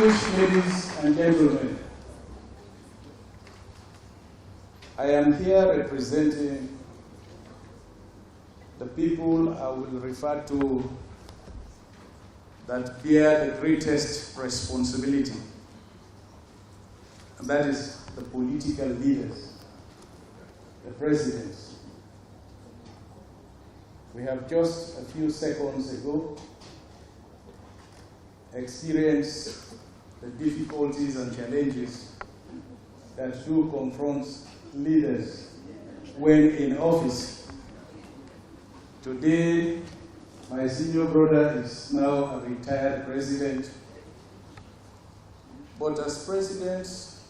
Distinguished ladies and gentlemen, I am here representing the people I will refer to that bear the greatest responsibility, and that is the political leaders, the presidents. We have just a few seconds ago experienced the difficulties and challenges that do confront leaders when in office. Today, my senior brother is now a retired president, but as presidents,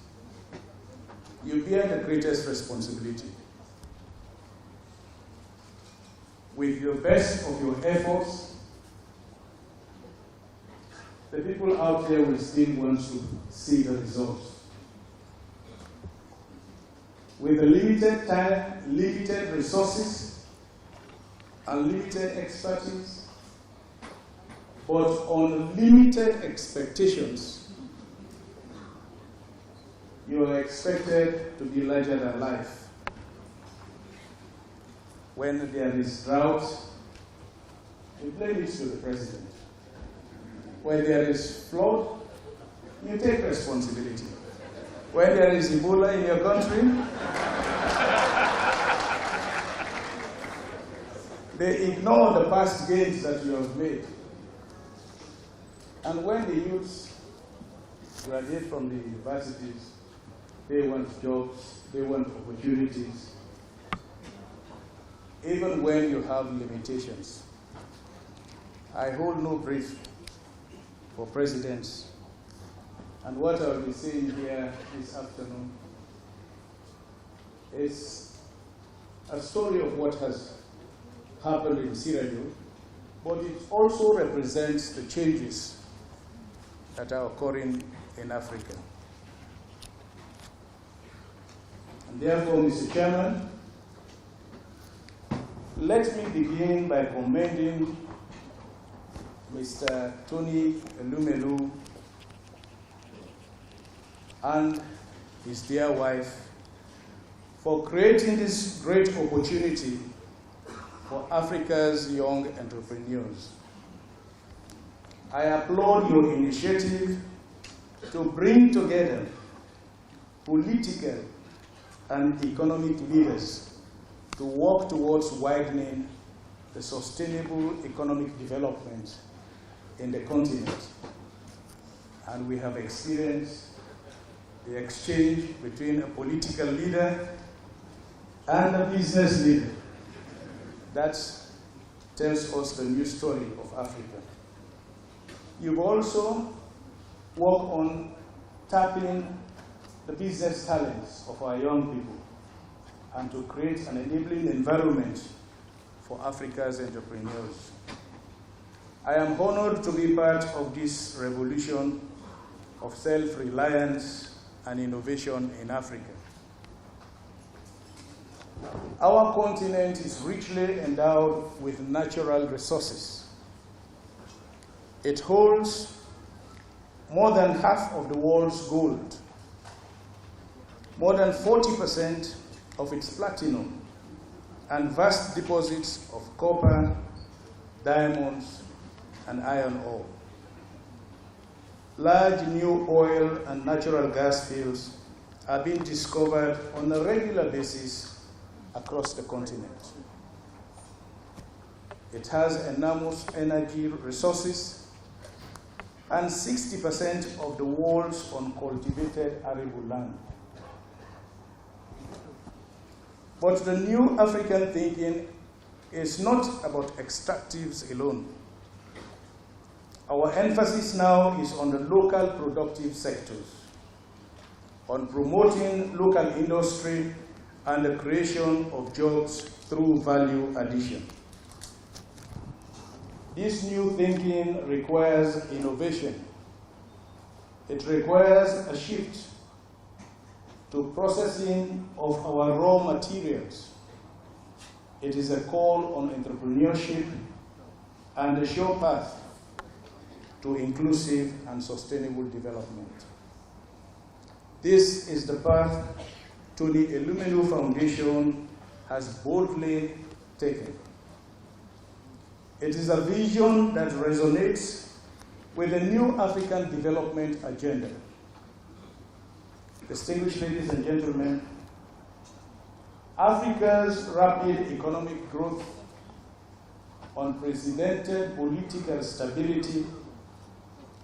you bear the greatest responsibility. With your best of your efforts, the people out there will still want to see the results. With the limited time, limited resources, unlimited expertise, but unlimited expectations, you are expected to be larger than life. When there is drought, you blame it to the president. When there is flood, you take responsibility. When there is Ebola in your country, they ignore the past gains that you have made. And when the youths graduate from the universities, they want jobs, they want opportunities, even when you have limitations. I hold no brief for presidents, and what I will be saying here this afternoon is a story of what has happened in Sierra Leone, but it also represents the changes that are occurring in Africa. And therefore, Mr. Chairman, let me begin by commending Mr. Tony Elumelu and his dear wife for creating this great opportunity for Africa's young entrepreneurs. I applaud your initiative to bring together political and economic leaders to work towards widening the sustainable economic development in the continent. And we have experienced the exchange between a political leader and a business leader. That tells us the new story of Africa. You've also worked on tapping the business talents of our young people and to create an enabling environment for Africa's entrepreneurs. I am honored to be part of this revolution of self-reliance and innovation in Africa. Our continent is richly endowed with natural resources. It holds more than half of the world's gold, more than 40% of its platinum, and vast deposits of copper, diamonds, and iron ore. Large new oil and natural gas fields are being discovered on a regular basis across the continent. It has enormous energy resources and 60% of the world's uncultivated arable land. But the new African thinking is not about extractives alone. Our emphasis now is on the local productive sectors, on promoting local industry and the creation of jobs through value addition. This new thinking requires innovation. It requires a shift to processing of our raw materials. It is a call on entrepreneurship and a sure path to inclusive and sustainable development. This is the path the Elumelu Foundation has boldly taken. It is a vision that resonates with the new African development agenda. Distinguished ladies and gentlemen, Africa's rapid economic growth, unprecedented political stability,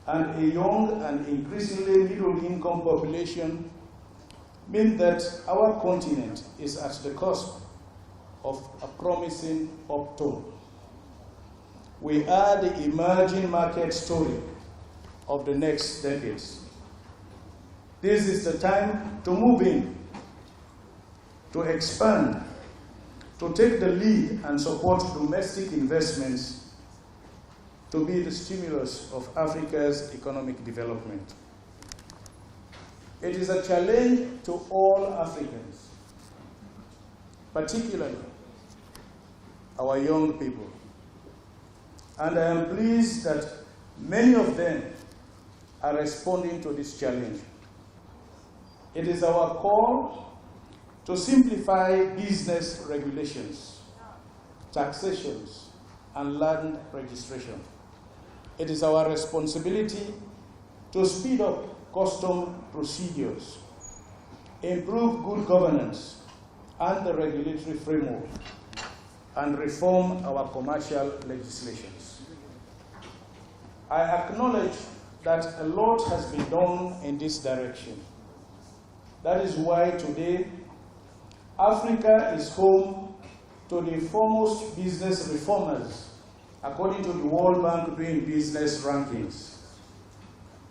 and a young and increasingly middle-income population mean that our continent is at the cusp of a promising upturn. We are the emerging market story of the next decades. This is the time to move in, to expand, to take the lead and support domestic investments to be the stimulus of Africa's economic development. It is a challenge to all Africans, particularly our young people. And I am pleased that many of them are responding to this challenge. It is our call to simplify business regulations, taxations, and land registration. It is our responsibility to speed up custom procedures, improve good governance and the regulatory framework, and reform our commercial legislations. I acknowledge that a lot has been done in this direction. That is why today, Africa is home to the foremost business reformers, according to the World Bank Doing Business rankings.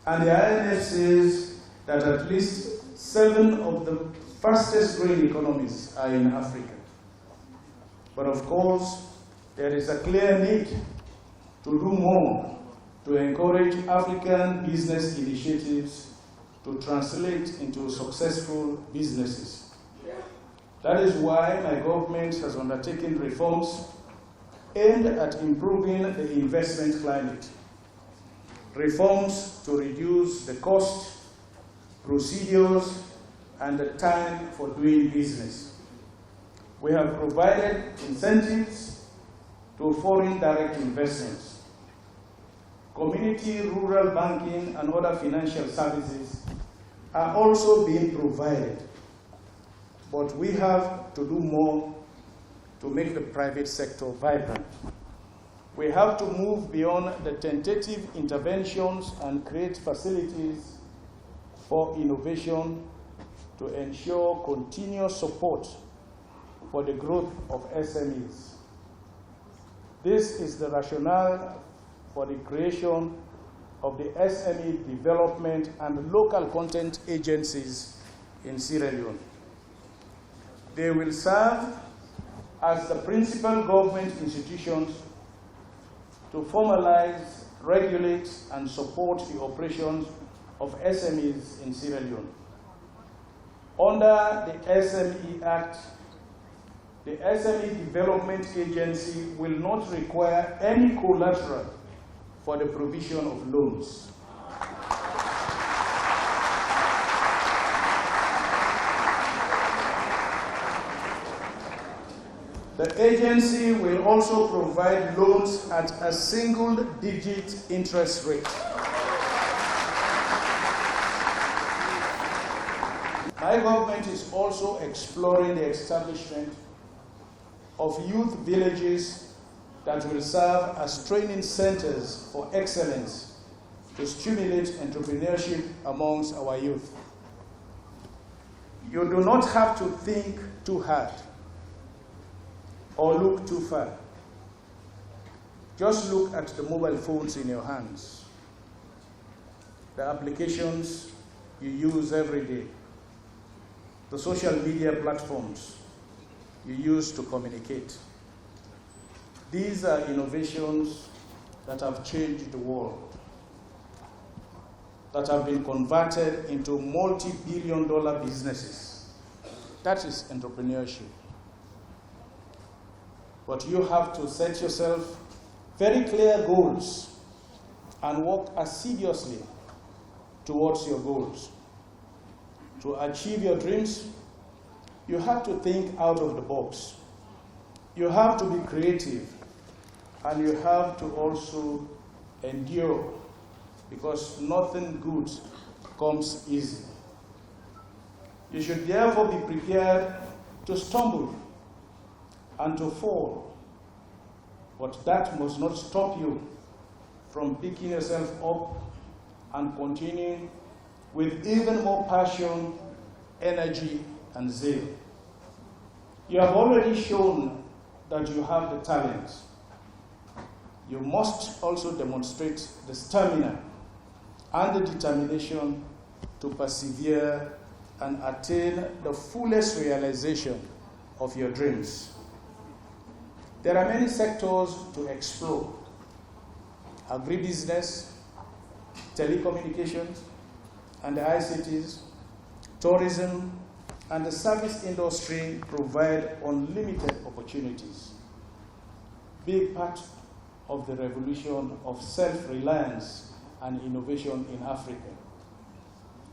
And the IMF says that at least 7 of the fastest growing economies are in Africa. But of course, there is a clear need to do more to encourage African business initiatives to translate into successful businesses. That is why my government has undertaken reforms aimed at improving the investment climate. Reforms to reduce the cost, procedures, and the time for doing business. We have provided incentives to foreign direct investments. Community rural banking and other financial services are also being provided. But we have to do more to make the private sector vibrant. We have to move beyond the tentative interventions and create facilities for innovation to ensure continuous support for the growth of SMEs. This is the rationale for the creation of the SME development and local content agencies in Sierra Leone. They will serve as the principal government institutions to formalize, regulate, and support the operations of SMEs in Sierra Leone. Under the SME Act, the SME Development Agency will not require any collateral for the provision of loans. The agency will also provide loans at a single-digit interest rate. My government is also exploring the establishment of youth villages that will serve as training centers for excellence to stimulate entrepreneurship amongst our youth. You do not have to think too hard or look too far. Just look at the mobile phones in your hands, the applications you use every day, the social media platforms you use to communicate. These are innovations that have changed the world, that have been converted into multi-billion-dollar businesses. That is entrepreneurship. But you have to set yourself very clear goals and work assiduously towards your goals. To achieve your dreams, you have to think out of the box. You have to be creative, and you have to also endure, because nothing good comes easy. You should therefore be prepared to stumble and to fall, but that must not stop you from picking yourself up and continuing with even more passion, energy, and zeal. You have already shown that you have the talent. You must also demonstrate the stamina and the determination to persevere and attain the fullest realization of your dreams. There are many sectors to explore: agribusiness, telecommunications, and the ICTs, tourism, and the service industry provide unlimited opportunities. Be part of the revolution of self-reliance and innovation in Africa.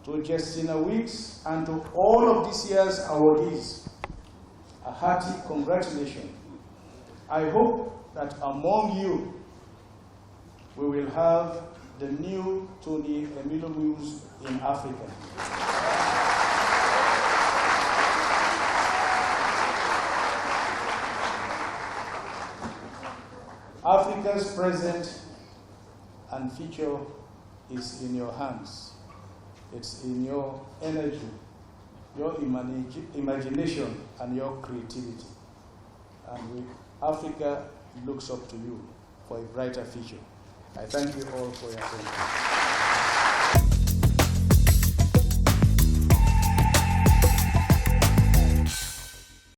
To Justina Weeks and to all of this year's awardees, a hearty congratulations. I hope that among you, we will have the new Tony Elumelus in Africa. Africa's present and future is in your hands. It's in your energy, your imagination, and your creativity. And Africa looks up to you for a brighter future. I thank you all for your attention.